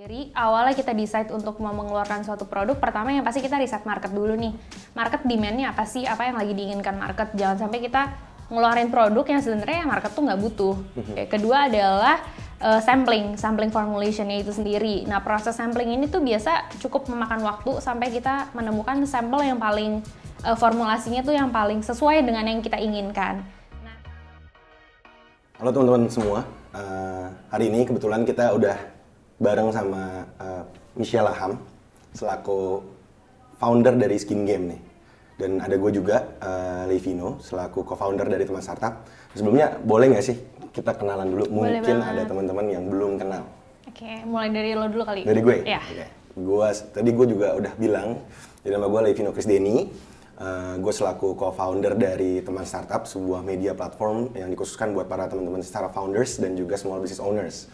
Dari awalnya kita decide untuk mau mengeluarkan suatu produk, pertama yang pasti kita riset market dulu nih. Market demand-nya apa sih? Apa yang lagi diinginkan market? Jangan sampai kita ngeluarin produk yang sebenarnya market tuh nggak butuh. Kedua adalah sampling formulation-nya itu sendiri. Nah, proses sampling ini tuh biasa cukup memakan waktu sampai kita menemukan sampel yang paling formulasinya tuh yang paling sesuai dengan yang kita inginkan. Halo teman-teman semua, hari ini kebetulan kita udah bareng sama Michelle Aham selaku founder dari Skin Game nih. Dan ada gue juga, Levino, selaku co-founder dari teman startup. Sebelumnya boleh nggak sih kita kenalan dulu? Boleh Mungkin banget. Ada teman-teman yang belum kenal. Oke, mulai dari lo dulu kali. Dari gue? Iya. Tadi gue juga udah bilang, jadi nama gue Levino Krisdeni. Gue selaku co-founder dari teman startup, sebuah media platform yang dikhususkan buat para teman-teman startup founders dan juga small business owners.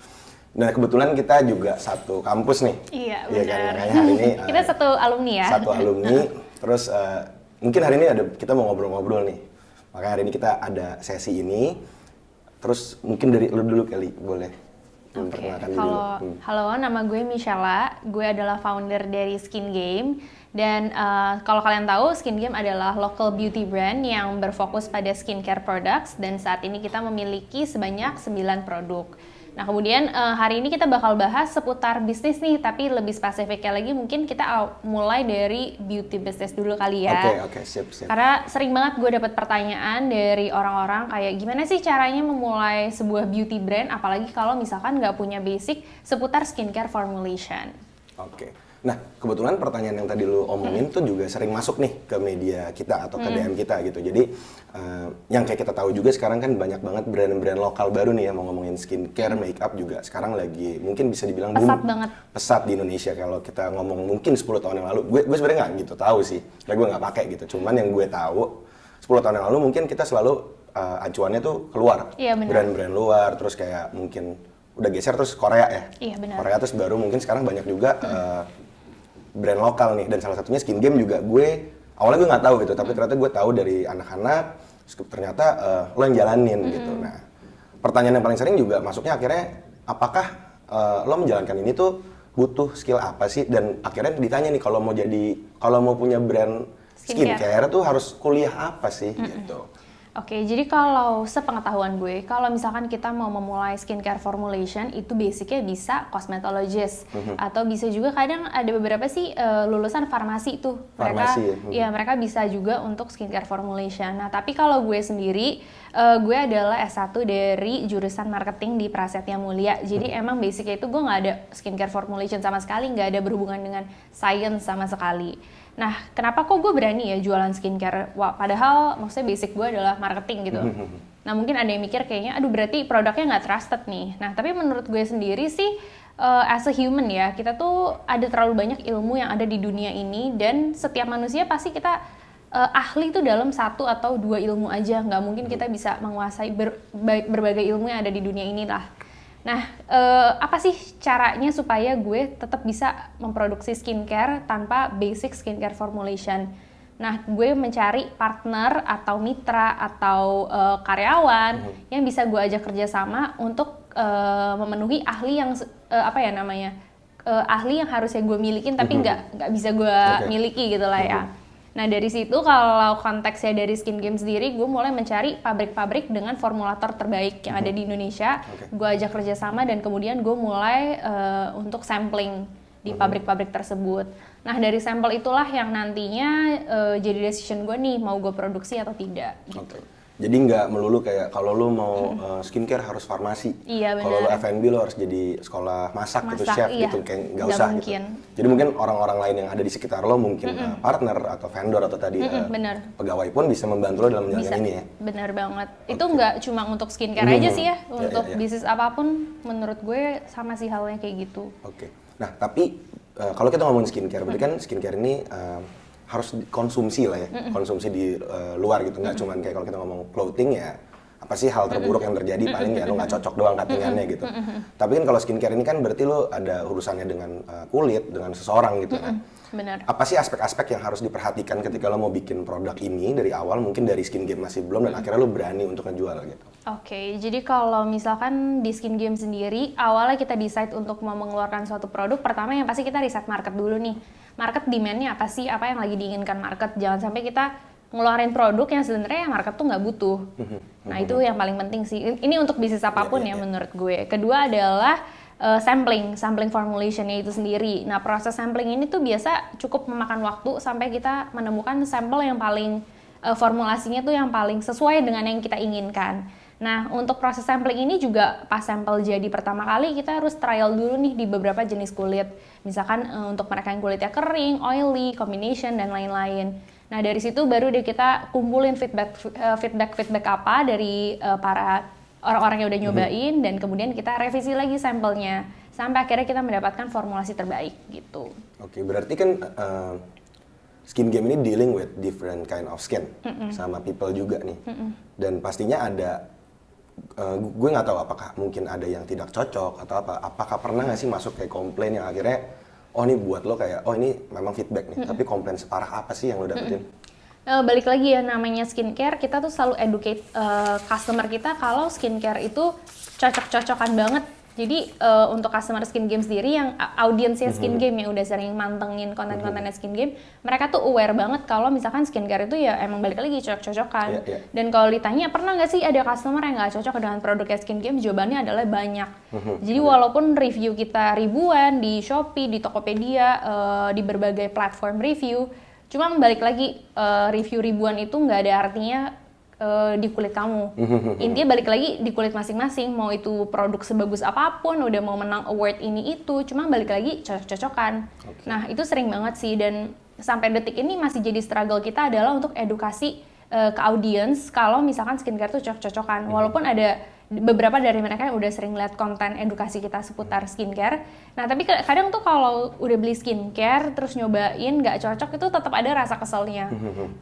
Nah, kebetulan kita juga satu kampus nih. Iya, Iya kan, benar. makanya hari ini Kita satu alumni ya. Satu alumni. Terus mungkin hari ini kita mau ngobrol-ngobrol nih. Makanya hari ini kita ada sesi ini. Terus mungkin dari lu dulu kali, boleh memperkenalkan diri lu. Halo, nama gue Michelle. Gue adalah founder dari Skin Game. Dan kalau kalian tahu, Skin Game adalah local beauty brand yang berfokus pada skincare products. Dan saat ini kita memiliki sebanyak 9 produk. Nah, kemudian hari ini kita bakal bahas seputar bisnis nih, tapi lebih spesifiknya lagi mungkin kita mulai dari beauty business dulu kali ya. Oke, siap. Karena sering banget gue dapat pertanyaan dari orang-orang kayak gimana sih caranya memulai sebuah beauty brand, apalagi kalau misalkan nggak punya basic seputar skincare formulation. Oke. Nah, kebetulan pertanyaan yang tadi lu omongin tuh juga sering masuk nih ke media kita atau ke DM kita gitu. Jadi, yang kayak kita tahu juga sekarang kan banyak banget brand-brand lokal baru nih ya, mau ngomongin skincare, makeup juga sekarang lagi mungkin bisa dibilang Pesat banget. Pesat di Indonesia. Kalau kita ngomong mungkin 10 tahun yang lalu, gue sebenarnya nggak gitu tahu sih, karena gue nggak pakai gitu. Cuman yang gue tahu 10 tahun yang lalu mungkin kita selalu acuannya tuh keluar, Iya, benar. brand-brand luar, terus kayak mungkin udah geser terus Korea ya. Iya, benar. Korea terus baru mungkin sekarang banyak juga brand lokal nih, dan salah satunya Skin Game juga awalnya gue nggak tahu gitu, tapi ternyata gue tahu dari anak-anak, ternyata lo yang jalanin gitu. Nah, pertanyaan yang paling sering juga masuknya akhirnya, apakah lo menjalankan ini tuh butuh skill apa sih? Dan akhirnya ditanya nih, kalau mau punya brand skincare tuh harus kuliah apa sih gitu. Oke, jadi kalau sepengetahuan gue, kalau misalkan kita mau memulai skincare formulation, itu basicnya bisa cosmetologist. Atau bisa juga kadang ada beberapa sih lulusan farmasi tuh. Mereka bisa juga untuk skincare formulation. Nah, tapi kalau gue sendiri, gue adalah S1 dari jurusan marketing di Prasetya Mulia. Jadi emang basicnya itu gue nggak ada skincare formulation sama sekali, nggak ada berhubungan dengan science sama sekali. Nah, kenapa kok gue berani ya jualan skincare? Wah, padahal maksudnya basic gue adalah marketing gitu. Nah, mungkin ada yang mikir kayaknya, aduh berarti produknya nggak trusted nih. Nah, tapi menurut gue sendiri sih, as a human ya, kita tuh ada terlalu banyak ilmu yang ada di dunia ini, dan setiap manusia pasti kita ahli tuh dalam 1 atau 2 ilmu aja. Nggak mungkin kita bisa menguasai berbagai ilmu yang ada di dunia ini lah. Nah, apa sih caranya supaya gue tetap bisa memproduksi skincare tanpa basic skincare formulation? Nah, gue mencari partner atau mitra atau karyawan yang bisa gue ajak kerjasama untuk memenuhi ahli yang ahli yang harusnya gue milikin tapi nggak bisa gue miliki gitu lah ya. Nah, dari situ kalau konteksnya dari Skin Game sendiri, gue mulai mencari pabrik-pabrik dengan formulator terbaik yang ada di Indonesia. Gue ajak kerjasama dan kemudian gue mulai untuk sampling di pabrik-pabrik tersebut. Nah, dari sampel itulah yang nantinya jadi decision gue nih, mau gue produksi atau tidak. Gitu. Jadi nggak melulu kayak kalau lu mau skincare harus farmasi. Iya, benar. Kalau lu F&B lu harus jadi sekolah masak gitu, chef iya. gitu, kayak nggak usah mungkin. gitu. Jadi mungkin orang-orang lain yang ada di sekitar lo mungkin partner atau vendor atau tadi pegawai pun bisa membantu lo dalam menjalankan ini ya. Bener banget. Itu nggak cuma untuk skincare aja sih ya, untuk bisnis apapun menurut gue sama sih halnya kayak gitu. Oke. Nah, tapi kalau kita ngomongin skincare, berarti kan skincare ini harus konsumsi lah ya, konsumsi di luar gitu, nggak cuman kayak kalau kita ngomong clothing ya, apa sih hal terburuk yang terjadi, paling ya lo nggak cocok doang cuttingannya gitu. Tapi kan kalau skincare ini kan berarti lo ada urusannya dengan kulit, dengan seseorang gitu kan. Benar. Apa sih aspek-aspek yang harus diperhatikan ketika lo mau bikin produk ini dari awal, mungkin dari Skin Game masih belum, dan akhirnya lo berani untuk ngejual gitu? Oke, jadi kalau misalkan di Skin Game sendiri, awalnya kita decide untuk mau mengeluarkan suatu produk, pertama yang pasti kita riset market dulu nih. Market demand-nya apa sih, apa yang lagi diinginkan market, jangan sampai kita ngeluarin produk yang sebenarnya market tuh nggak butuh. Nah itu yang paling penting sih. Ini untuk bisnis apapun ya menurut gue. Kedua adalah sampling formulationnya itu sendiri. Nah proses sampling ini tuh biasa cukup memakan waktu sampai kita menemukan sampel yang paling formulasinya tuh yang paling sesuai dengan yang kita inginkan. Nah untuk proses sampling ini juga pas sampel jadi pertama kali kita harus trial dulu nih di beberapa jenis kulit. Misalkan untuk mereka yang kulitnya kering, oily, combination dan lain-lain. Nah dari situ baru deh kita kumpulin feedback apa dari para orang-orang yang udah nyobain dan kemudian kita revisi lagi sampelnya sampai akhirnya kita mendapatkan formulasi terbaik gitu. Oke, berarti kan Skin Game ini dealing with different kind of skin sama people juga nih. Dan pastinya ada gue nggak tahu apakah mungkin ada yang tidak cocok atau apa. Apakah pernah nggak sih masuk kayak komplain yang akhirnya oh ini buat lo kayak, oh ini memang feedback nih, tapi komplain separah apa sih yang lo dapetin? Balik lagi ya, namanya skincare, kita tuh selalu educate customer kita kalau skincare itu cocok-cocokan banget. Jadi untuk customer Skin Game sendiri yang audiensnya Skin Game yang udah sering mantengin konten-kontennya Skin Game, mereka tuh aware banget kalau misalkan skincare itu ya emang balik lagi cocok-cocokan. Dan kalau ditanya pernah nggak sih ada customer yang nggak cocok dengan produknya Skin Game, jawabannya adalah banyak. Jadi walaupun review kita ribuan di Shopee, di Tokopedia, di berbagai platform review, cuma balik lagi review ribuan itu nggak ada artinya di kulit kamu. Intinya balik lagi di kulit masing-masing, mau itu produk sebagus apapun, udah mau menang award ini itu, cuma balik lagi cocok-cocokan. Nah itu sering banget sih, dan sampai detik ini masih jadi struggle kita adalah untuk edukasi ke audience kalau misalkan skincare tuh cocok-cocokan. Walaupun ada beberapa dari mereka yang udah sering lihat konten edukasi kita seputar skincare. Nah tapi kadang tuh kalau udah beli skincare terus nyobain nggak cocok, itu tetap ada rasa keselnya.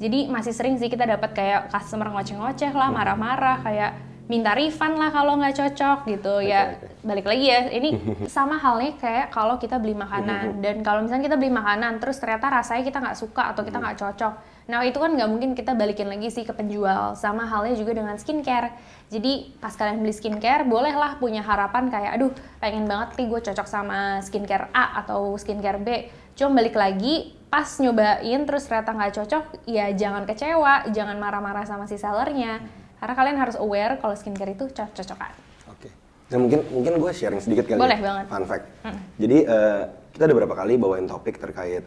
Jadi masih sering sih kita dapat kayak customer ngoceh-ngoceh lah, marah-marah, kayak minta refund lah kalau nggak cocok gitu. Balik lagi ya, ini sama halnya kayak kalau kita beli makanan. Dan kalau misalnya kita beli makanan terus ternyata rasanya kita nggak suka atau kita nggak cocok, nah itu kan nggak mungkin kita balikin lagi sih ke penjual. Sama halnya juga dengan skincare. Jadi pas kalian beli skincare, bolehlah punya harapan kayak, aduh pengen banget nih gue cocok sama skincare A atau skincare B. Cuma balik lagi, pas nyobain terus ternyata nggak cocok, ya jangan kecewa, jangan marah-marah sama si sellernya. Karena kalian harus aware kalau skincare itu cocok-cocokan. Oke. Dan mungkin gue sharing sedikit kali. Boleh ya, banget. Fun fact. Jadi kita ada beberapa kali bawain topik terkait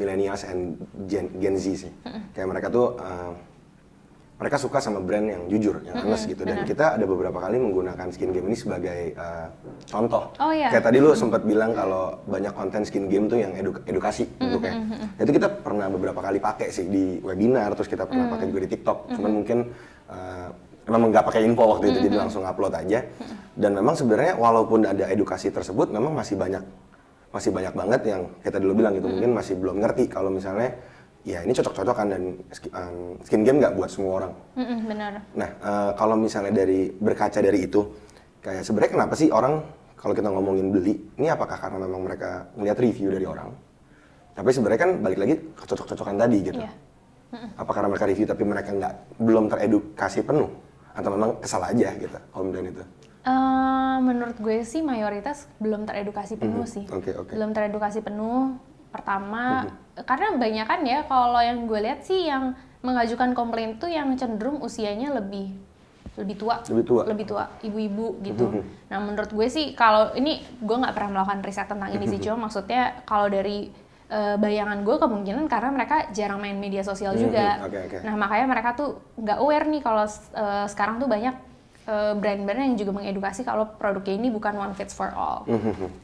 millennials and Gen Z sih. Kayak mereka tuh mereka suka sama brand yang jujur, yang honest gitu. Dan kita ada beberapa kali menggunakan Skin Game ini sebagai contoh. Oh, iya. Kayak tadi lu sempat bilang kalau banyak konten Skin Game tuh yang edukasi bentuknya. Itu kita pernah beberapa kali pakai sih di webinar, terus kita pernah pakai juga di TikTok. Cuman mungkin memang nggak pakai info waktu itu, jadi langsung upload aja. Dan memang sebenarnya walaupun ada edukasi tersebut, memang masih banyak banget yang kita dulu bilang gitu, mungkin masih belum ngerti kalau misalnya ya ini cocok-cocokan dan Skin Game nggak buat semua orang. Benar. Nah kalau misalnya berkaca dari itu, kayak sebenarnya kenapa sih orang kalau kita ngomongin beli, ini apakah karena memang mereka ngeliat review dari orang? Tapi sebenarnya kan balik lagi ke cocok-cocokan tadi gitu. Apa karena mereka review tapi mereka belum teredukasi penuh? Atau memang kesal aja gitu, komplain itu? Menurut gue sih mayoritas belum teredukasi penuh sih. Belum teredukasi penuh. Pertama, karena banyakan ya kalau yang gue lihat sih yang mengajukan komplain itu yang cenderung usianya lebih tua, ibu-ibu gitu. Nah menurut gue sih kalau ini gue nggak pernah melakukan riset tentang ini sih, cuma maksudnya kalau dari bayangan gue kemungkinan karena mereka jarang main media sosial juga. Nah makanya mereka tuh nggak aware nih kalau sekarang tuh banyak brand-brand yang juga mengedukasi kalau produknya ini bukan one fits for all.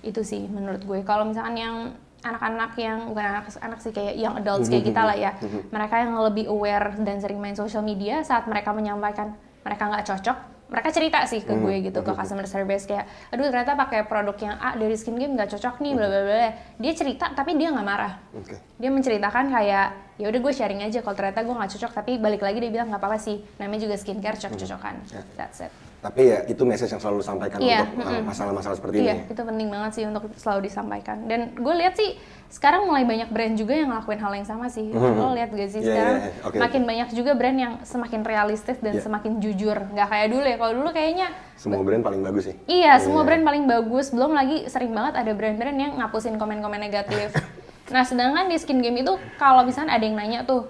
Itu sih menurut gue. Kalau misalkan yang anak-anak yang bukan anak sih, kayak young adults kayak kita lah ya, mereka yang lebih aware dan sering main social media, saat mereka menyampaikan mereka nggak cocok, mereka cerita sih ke gue gitu, ke customer service kayak, aduh ternyata pakai produk yang A dari Skin Game nggak cocok nih, bla bla bla. Dia cerita tapi dia nggak marah. Dia menceritakan kayak, ya udah gue sharing aja kalau ternyata gue nggak cocok, tapi balik lagi dia bilang nggak apa-apa sih, namanya juga skincare, cocok-cocokan. That's it. Tapi ya itu message yang selalu disampaikan untuk masalah-masalah seperti ini. Iya, itu penting banget sih untuk selalu disampaikan. Dan gue lihat sih sekarang mulai banyak brand juga yang ngelakuin hal yang sama sih. Lo lihat gak sih sekarang makin banyak juga brand yang semakin realistis dan semakin jujur. Nggak kayak dulu ya. Kalau dulu kayaknya semua brand paling bagus sih. Iya, semua brand paling bagus. Belum lagi sering banget ada brand-brand yang ngapusin komen-komen negatif. Nah, sedangkan di Skin Game itu kalau misalnya ada yang nanya tuh,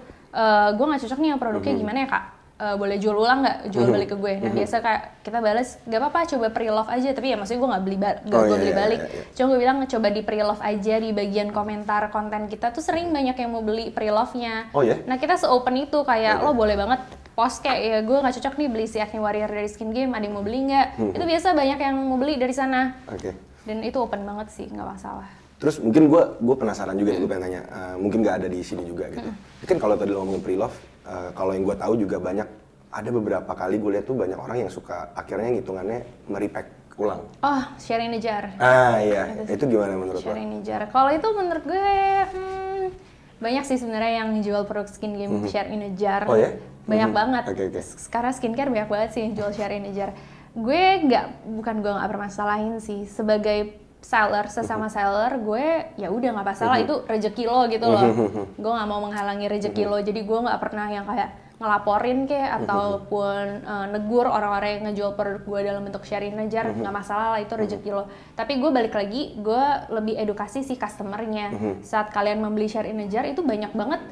gue nggak cocok nih yang produknya gimana ya kak? Boleh jual ulang nggak? Jual balik ke gue. Nah biasa kayak kita balas, nggak apa-apa coba pre-love aja. Tapi ya maksudnya gue nggak beli beli balik. Cuma gue bilang coba di pre-love aja di bagian komentar konten kita tuh sering banyak yang mau beli pre-love-nya. Nah kita se-open itu kayak lo boleh banget post kayak ya gue nggak cocok nih beli si Acne Warrior dari Skin Game. Ada yang mau beli nggak? Itu biasa banyak yang mau beli dari sana. Dan itu open banget sih, nggak masalah. Terus mungkin gue penasaran juga nih, gue pengen tanya, mungkin nggak ada di sini juga gitu. Kan kalau tadi lo ngomongin pre-love, kalau yang gue tahu juga banyak, ada beberapa kali gue lihat tuh banyak orang yang suka akhirnya ngitungannya merepack ulang. Oh, share in a jar. Iya, itu gimana menurut lo? Share in a jar. Kalau itu menurut gue banyak sih sebenarnya yang jual produk Skin Game share in a jar. Oh ya? Banyak banget. Sekarang skincare banyak banget sih yang jual share in a jar. Gue bukan gue nggak permasalahin sih, sebagai seller, sesama seller, gue ya udah nggak masalah, itu rezeki lo gitu loh. Gue nggak mau menghalangi rezeki lo, jadi gue nggak pernah yang kayak ngelaporin kayak ataupun negur orang-orang yang ngejual produk gue dalam bentuk sharing aja, nggak masalah lah, itu rezeki lo. Tapi gue balik lagi, gue lebih edukasi si customernya. Saat kalian membeli share in a jar itu banyak banget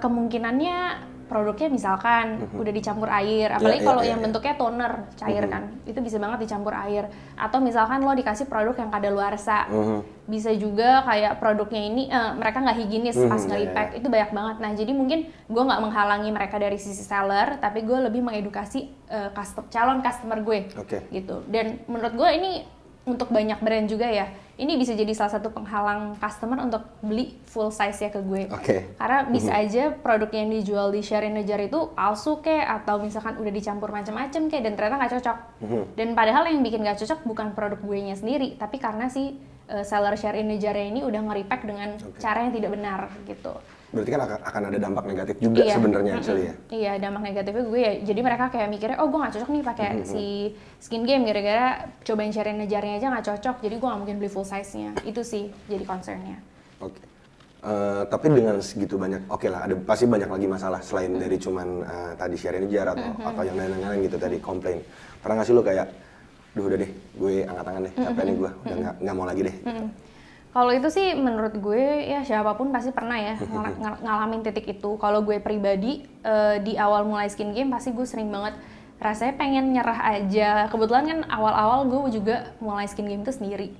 kemungkinannya produknya misalkan udah dicampur air, apalagi kalau yang bentuknya toner cair kan, itu bisa banget dicampur air. Atau misalkan lo dikasih produk yang kadaluarsa, bisa juga kayak produknya ini mereka nggak higienis pas nge-repack, itu banyak banget. Nah jadi mungkin gue nggak menghalangi mereka dari sisi seller, tapi gue lebih mengedukasi calon customer gue, gitu. Dan menurut gue ini untuk banyak brand juga ya, ini bisa jadi salah satu penghalang customer untuk beli full size ya ke gue. Karena bisa aja produk yang dijual di share in a jar itu palsu kayak, atau misalkan udah dicampur macam-macam kayak, dan ternyata nggak cocok. Dan padahal yang bikin nggak cocok bukan produk gue nya sendiri, tapi karena si seller share in a jar ini udah nge-repack dengan cara yang tidak benar gitu. Berarti kan akan ada dampak negatif juga sebenarnya ya? Iya, dampak negatifnya gue ya, jadi mereka kayak mikirnya, oh gue nggak cocok nih pakai si Skin Game, gara-gara cobain share in a jar-nya aja nggak cocok, jadi gue nggak mungkin beli full size-nya. Itu sih jadi concern-nya. Tapi dengan segitu banyak, lah, ada pasti banyak lagi masalah selain dari cuman tadi share in a jar atau yang lain-lain gitu tadi, komplain. Pernah nggak sih lo kayak, duh udah deh, gue angkat tangan deh, capek nih gue, udah nggak mau lagi deh. Kalau itu sih menurut gue ya siapapun pasti pernah ya ngalamin titik itu. Kalau gue pribadi di awal mulai Skin Game pasti gue sering banget rasanya pengen nyerah aja. Kebetulan kan awal-awal gue juga mulai Skin Game itu sendiri.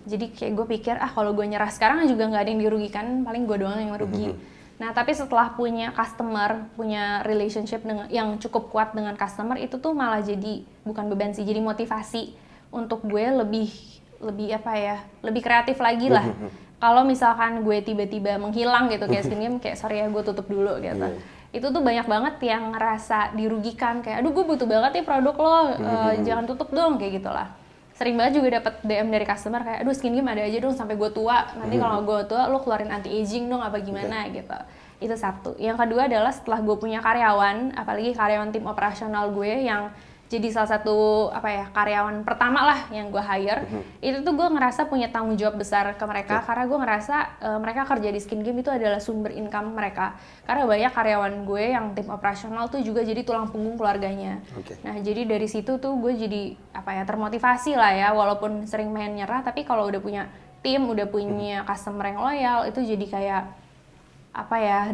Jadi kayak gue pikir kalau gue nyerah sekarang juga nggak ada yang dirugikan, paling gue doang yang merugi. Nah tapi setelah punya customer, punya relationship yang cukup kuat dengan customer, itu tuh malah jadi bukan beban sih, jadi motivasi untuk gue lebih kreatif lagi lah. Kalau misalkan gue tiba-tiba menghilang gitu kayak Skin Game, kayak sorry ya gue tutup dulu gitu. Itu tuh banyak banget yang ngerasa dirugikan, kayak aduh gue butuh banget nih produk lo, jangan tutup dong, kayak gitulah. Sering banget juga dapat DM dari customer kayak aduh Skin Game ada aja dong sampai gue tua, nanti kalau gue tua lo keluarin anti aging dong apa gimana gitu. Itu satu. Yang kedua adalah setelah gue punya karyawan, apalagi karyawan tim operasional gue yang jadi salah satu karyawan pertama lah yang gue hire, itu tuh gue ngerasa punya tanggung jawab besar ke mereka, karena gue ngerasa mereka kerja di Skin Game itu adalah sumber income mereka, karena banyak karyawan gue yang tim operasional tuh juga jadi tulang punggung keluarganya. Nah jadi dari situ tuh gue jadi termotivasi lah ya, walaupun sering main nyerah, tapi kalau udah punya tim, udah punya customer yang loyal, itu jadi kayak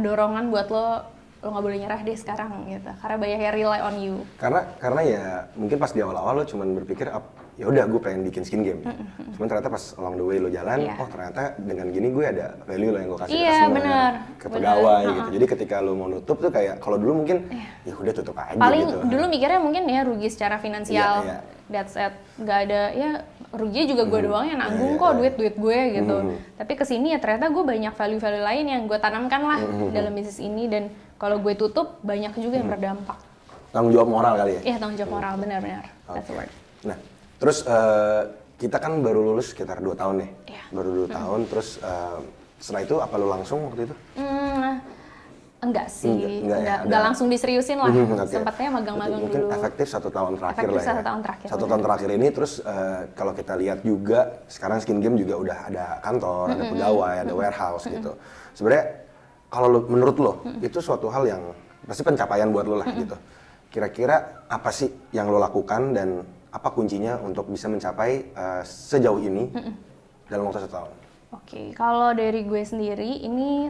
dorongan buat lo nggak boleh nyerah deh sekarang gitu, karena banyak yang rely on you. Karena ya mungkin pas di awal-awal lo cuman berpikir ya udah gue pengen bikin Skin Game. Cuman ternyata pas along the way lo jalan, oh ternyata dengan gini gue ada value lo yang gue kasih ke customer, ke pegawai gitu. Jadi ketika lo mau nutup tuh kayak kalau dulu mungkin ya udah tutup aja paling gitu. Dulu mikirnya mungkin ya rugi secara finansial, that's it, nggak ada ya ruginya juga gue doang yang nanggung kok duit gue gitu. Tapi kesini ya ternyata gue banyak value-value lain yang gue tanamkan lah dalam bisnis ini, dan kalau gue tutup banyak juga yang berdampak. Tanggung jawab moral kali ya? Iya, tanggung jawab moral, benar-benar. That's the word. Nah, terus kita kan baru lulus sekitar 2 tahun nih. Iya. Baru 2 tahun, terus setelah itu apa lu langsung waktu itu? Enggak sih, Enggak ya, enggak langsung diseriusin lah. Okay. Sempatnya magang-magang Mungkin dulu. efektif 1 tahun terakhir Efektif lah ya. 1 tahun terakhir, 1 tahun terakhir ini, terus kalau kita lihat juga, sekarang Skin Game juga udah ada kantor, ada pegawai, ada warehouse gitu. Sebenarnya, kalau menurut lo, itu suatu hal yang pasti pencapaian buat lo lah gitu. Kira-kira apa sih yang lo lakukan dan apa kuncinya untuk bisa mencapai sejauh ini dalam waktu 1 tahun? Oke, kalau dari gue sendiri, ini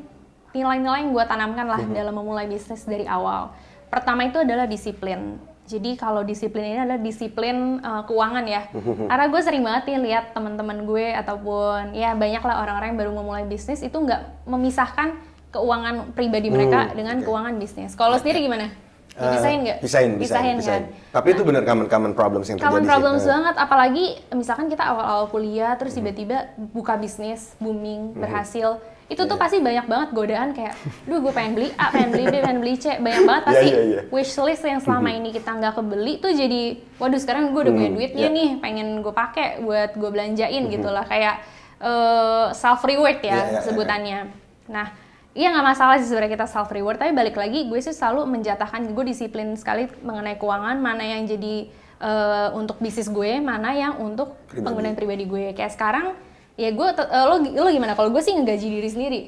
nilai-nilai yang gue tanamkan lah dalam memulai bisnis dari awal. Pertama itu adalah disiplin. Jadi kalau disiplin ini adalah disiplin keuangan ya. Karena gue sering banget nih lihat teman-teman gue ataupun ya banyak lah orang-orang yang baru memulai bisnis itu nggak memisahkan keuangan pribadi mereka dengan keuangan bisnis. Kalau sendiri gimana? Dipisahin nggak? Pisahin kan? Tapi itu benar common problems yang terjadi Common problems sih. banget, apalagi misalkan kita awal-awal kuliah terus tiba-tiba buka bisnis, booming, berhasil. Itu tuh pasti banyak banget godaan kayak, duh gue pengen beli A, pengen beli B, pengen beli C. Banyak banget pasti wishlist yang selama ini kita nggak kebeli tuh jadi, waduh sekarang gue udah punya duitnya nih, pengen gue pakai buat gue belanjain gitu lah. Kayak self reward ya sebutannya. Nah, iya nggak masalah sih sebenarnya kita self reward, tapi balik lagi gue sih selalu menjatahkan, gue disiplin sekali mengenai keuangan, mana yang jadi untuk bisnis gue, mana yang untuk penggunaan pribadi gue. Kayak sekarang ya gue, lo gimana? Kalau gue sih ngegaji diri sendiri.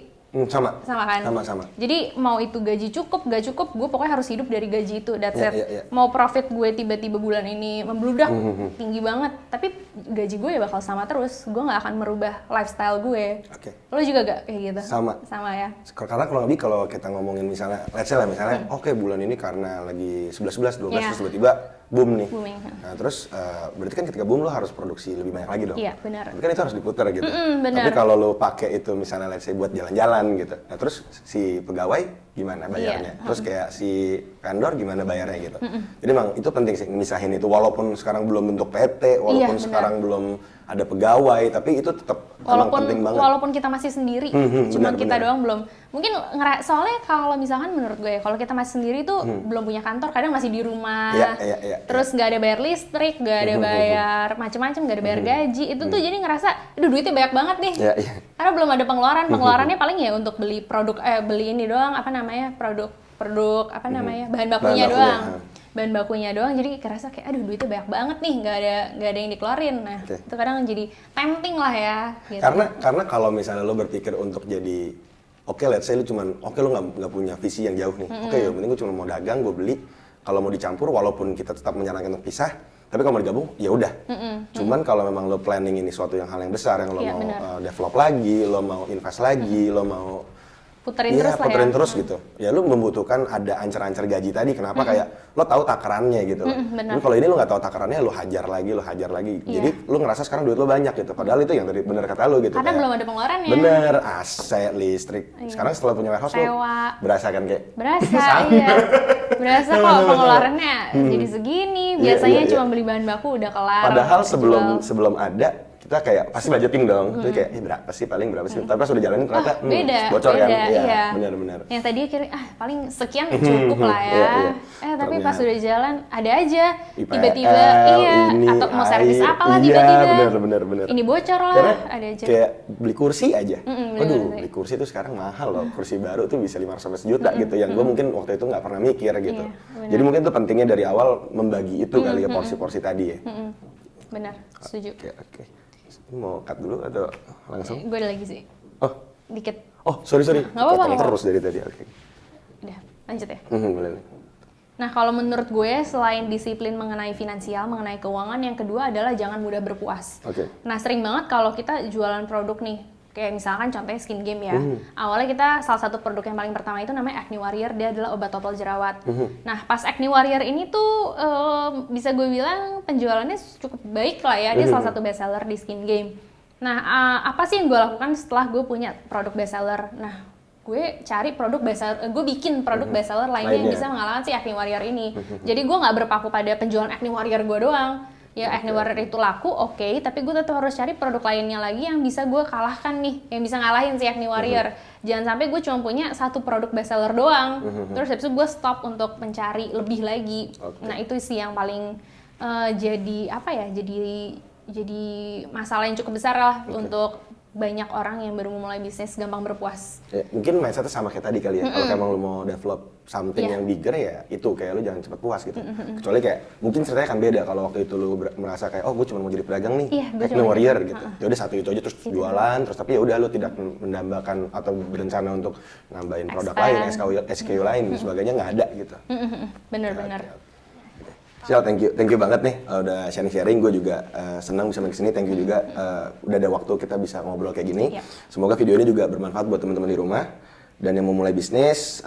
Sama kan? Sama. Jadi mau itu gaji cukup, gak cukup, gue pokoknya harus hidup dari gaji itu. That's it. Yeah. Mau profit gue tiba-tiba bulan ini membludak tinggi banget, tapi gaji gue ya bakal sama terus. Gue nggak akan merubah lifestyle gue. Lo juga gak kayak gitu? Sama ya. Karena kurang lebih kalau kita ngomongin misalnya, let's say lah misalnya, oke, bulan ini karena lagi 11, 12, terus tiba-tiba boom nih. Booming. Nah terus berarti kan ketika boom lo harus produksi lebih banyak lagi dong. Iya, benar. Tapi kan itu harus diputar gitu. Benar. Tapi kalau lo pakai itu misalnya let's say buat jalan-jalan gitu. Nah terus si pegawai gimana bayarnya? Terus kayak si vendor gimana bayarnya gitu. Jadi emang itu penting sih misahin itu, walaupun sekarang belum bentuk PT, walaupun sekarang belum ada pegawai, tapi itu tetap penting banget. Walaupun kita masih sendiri, cuma kita doang belum. Mungkin soalnya kalau misalkan menurut gue, kalau kita masih sendiri tuh belum punya kantor, kadang masih di rumah. Terus nggak ada bayar listrik, nggak ada bayar macam-macam, nggak ada bayar gaji. Itu tuh jadi ngerasa, aduh duitnya banyak banget nih. Karena belum ada pengeluaran. Pengeluarannya paling ya untuk beli produk, beli ini doang, produk apa namanya, bahan bakunya doang. Bahan bakunya doang, jadi kerasa kayak aduh duitnya banyak banget nih, nggak ada yang dikeluarin. Nah itu kadang jadi tempting lah ya gitu. Karena kalau misalnya lo berpikir untuk jadi let's say lo cuman lo nggak punya visi yang jauh nih, yang penting gue cuma mau dagang, gue beli, kalau mau dicampur walaupun kita tetap menyarankan untuk pisah, tapi kalau mau digabung ya udah. Cuman kalau memang lo planning ini suatu hal yang besar, yang lo mau develop lagi, lo mau invest lagi, lo mau puterin terus gitu. Ya lu membutuhkan ada ancar-ancar gaji tadi. Kenapa kayak lo tahu takarannya gitu. Tapi kalau ini lo nggak tahu takarannya, lo hajar lagi. Jadi lu ngerasa sekarang duit lo banyak gitu. Padahal itu yang tadi bener kata lo gitu. Karena belum ada pengeluarannya. Bener, AC, listrik. Sekarang setelah punya warehouse lo berasa kan kayak? Berasa, iya. Berasa kok pengeluarannya jadi segini. Biasanya cuma beli bahan baku udah kelar. Padahal sebelum ada kita kayak pasti budgeting dong, jadi kayak berapa sih tapi pas udah jalanin ternyata bocor kan, iya benar. Yang tadi kira paling sekian cukup lah ya, tapi pas udah jalan ada aja tiba-tiba atau mau servis apalah tiba-tiba, benar. Ini bocor lah, karena ada aja. Kayak beli kursi aja, beli kursi tuh sekarang mahal loh, kursi baru tuh bisa 500 juta gitu, yang gue mungkin waktu itu nggak pernah mikir gitu. Jadi mungkin tuh pentingnya dari awal membagi itu kali ya, porsi-porsi tadi ya. Benar, setuju. Oke. Mau cut dulu atau langsung? Gue ada lagi sih. Oh, dikit. Oh, sorry. Nggak apa-apa. Terus dari tadi. Oke. Udah, lanjut ya. Boleh. Nah, kalau menurut gue selain disiplin mengenai finansial, mengenai keuangan, yang kedua adalah jangan mudah berpuas. Nah, sering banget kalau kita jualan produk nih, kayak misalkan contohnya Skin Game ya. Awalnya kita salah satu produk yang paling pertama itu namanya Acne Warrior, dia adalah obat total jerawat. Nah, pas Acne Warrior ini tuh bisa gue bilang penjualannya cukup baik lah ya. Dia salah satu best seller di Skin Game. Nah, apa sih yang gue lakukan setelah gue punya produk best seller? Nah, gue cari produk best seller, gue bikin produk best seller lainnya yang bisa mengalahkan si Acne Warrior ini. Jadi gue nggak berpaku pada penjualan Acne Warrior gue doang. Ya Acne Warrior itu laku, oke, tapi gue tetap harus cari produk lainnya lagi yang bisa gue kalahkan nih, yang bisa ngalahin si Acne Warrior. Jangan sampai gue cuma punya satu produk bestseller doang, terus habis itu gue stop untuk mencari lebih lagi. Nah itu sih yang paling jadi apa ya, jadi masalah yang cukup besar lah untuk banyak orang yang baru memulai bisnis gampang berpuas. Ya, mungkin mindsetnya sama kayak tadi kali ya. Kalau emang lu mau develop something yang bigger ya itu kayak lu jangan cepet puas gitu. Kecuali kayak mungkin ceritanya kan beda kalau waktu itu lu merasa kayak oh gue cuma mau jadi pedagang nih, Acne Warrior gitu. Ya udah satu itu aja terus jualan terus tapi ya udah lu tidak menambahkan atau berencana untuk nambahin produk lain, SKU lain dan sebagainya nggak ada gitu. Bener-bener. Sial, thank you banget nih udah sharing. Gue juga senang bisa main kesini. Thank you juga udah ada waktu kita bisa ngobrol kayak gini. Semoga video ini juga bermanfaat buat teman-teman di rumah dan yang mau mulai bisnis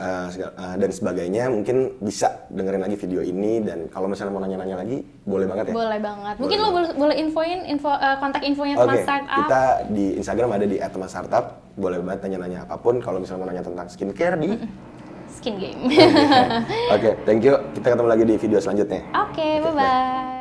dan sebagainya. Mungkin bisa dengerin lagi video ini dan kalau misalnya mau nanya-nanya lagi boleh banget ya. Boleh banget. Mungkin lo boleh infoin kontak infonya teman startup. Kita di Instagram ada di @teman_startup. Boleh banget tanya-nanya apapun. Kalau misalnya mau nanya tentang skincare di Skin Game. Oke, thank you. Kita ketemu lagi di video selanjutnya. Oke, bye-bye.